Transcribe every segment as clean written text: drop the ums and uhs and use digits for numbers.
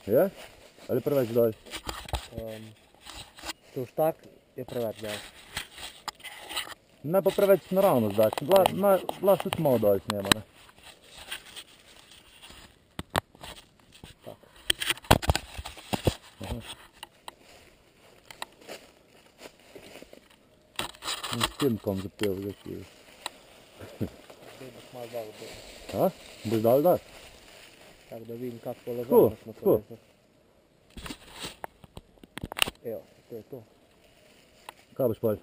Je? Ali preveč dol? Tolštak je preveč dol. Ne pa preveč naravno zdač. Lahko tudi malo dol snema, ne? Tak. Aha. In s tem kom zapel v začeli. Zdaj boš malo dol bil. A? Boš dal dal? Tako da vidim kak položaj na kolesu. Evo, to je to. Kaj boš pol?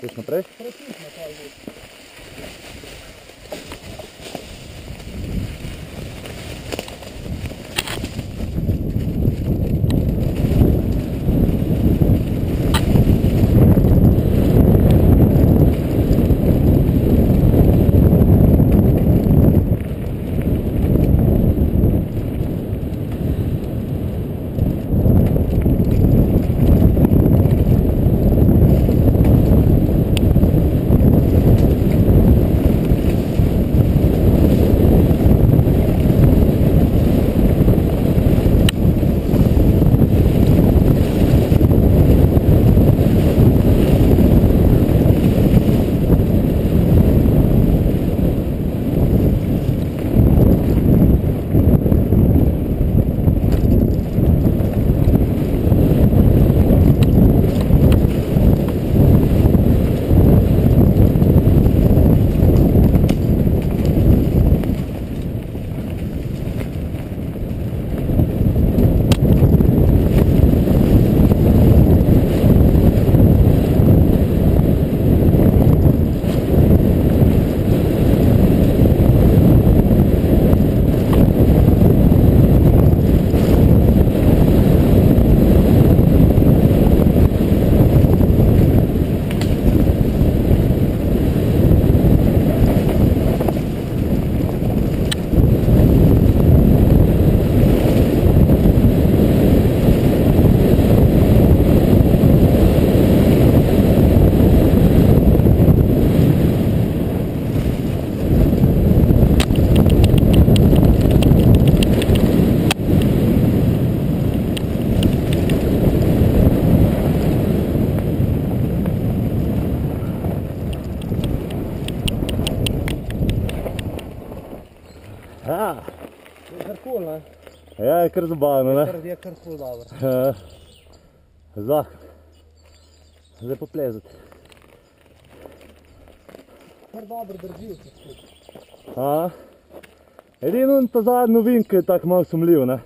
Peš naprej? Pretisno kaj bo. Je kar cool, ne? Ja, je kar zabavno, ne? Je kar ful dobro. Zdaj pa plezati. Kar dobro držijo se skupaj. Edino ta zadnji ovink je tako malo sumljiv, ne?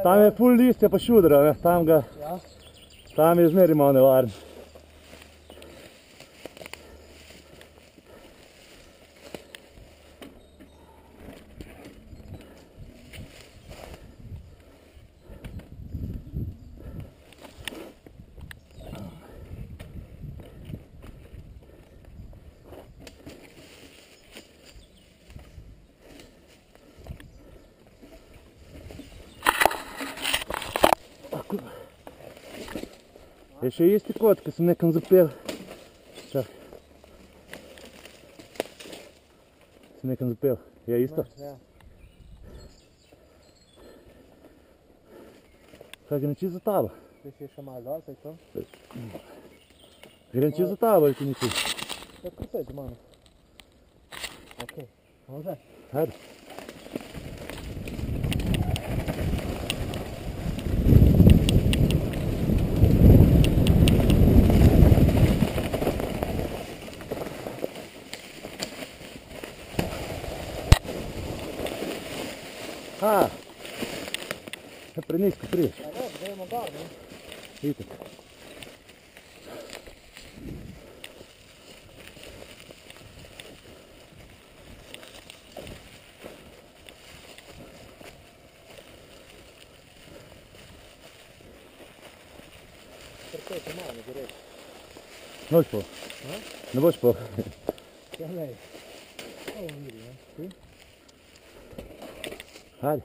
Tam je ful listja pa šudra, ne? Tam je zmeri malo nevaren. Je še isti kot, ko sem nekam zapel. Čakaj. Sem nekam zapel. Je isto? Ja. Kaj gre čisto za tabo? Ti si še malo dol, kaj to? Grem čisto za tabo ali ti nisi? Ja, kupaj z mano. Ok, može? Ajde. Prenisko priješ. Ja, dobro, gremo gor, ne? Itak. Trpete malo, ne gre. Ne boš po. Ne boš po. Ja, lej. Ovo miri, ne? Ti? Ajde.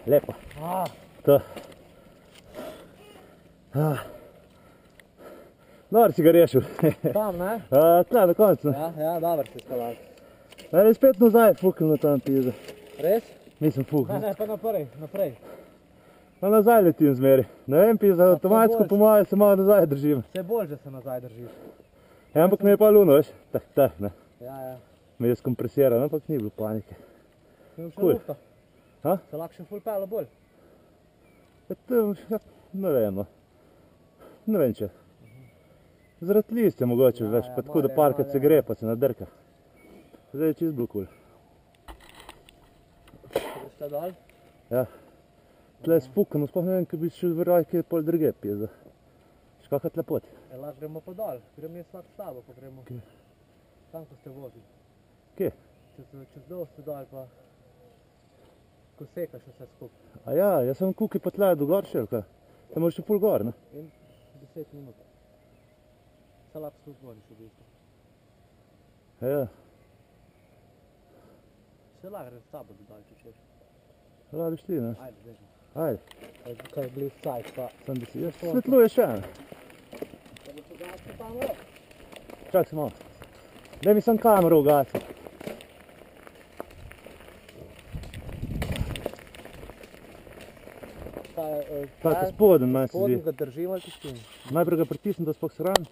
lepo. A, To. Dobro si ga rešil. tam, ne? Tle, na koncu. Ja, dobro si skalal. Ne, spet nazaj fuknil tam pizda. Res? Nisem fuknil. Ne, pa naprej. Pa nazaj letim zmeri. Ne vem, pizda, avtomatsko boljše. po moje se malo nazaj držim. Vse bolj, že se nazaj držiš. Ampak me je pa luno, veš. Tak, ne. Ja. Me je skompresiral, ampak ni bilo panike. Imel še Cool. lufta. Ha? Se lahko še ful pelo bolj. Ne vem, no. Ne vem če. Zaradi listja mogoče, veš, pa tako da parkrat se gre, pa se nadrka. Zdaj je čist bilo cool. Greš tle dol? Ja. Tle je spukano, sploh ne vem, kaj bi šel verjaj, kaj je pol druge pizda. Še kakšna tle pot. Lahko gremo pa dol. Grem jaz lahko s tabo, pa gremo. Kje? Tam, ko ste vozili. Kje? Čez dosti dol pa... Ko sekaš vse skupaj. A ja, jaz sem kuki pa tle do gor še, ali kaj? Tam moraš še ful gor, ne? In 10 minut. Se lahko spod vodiš v bistvu. Ja, Se lahko greš s tabo dol, če češ. radi šli, ne? Ajde, bežim. Ajde, Kaj je blizu sajt, pa... sem da si, ja, svetluje še, ne? Da bo se gasko tam rok. Čak se malo. Daj mi sam kamero ugasiti. Kaj, Tako spoden, meni se spodnji zdi. ga držim ali ti spim? Najprej ga pritisnem, da sploh sram.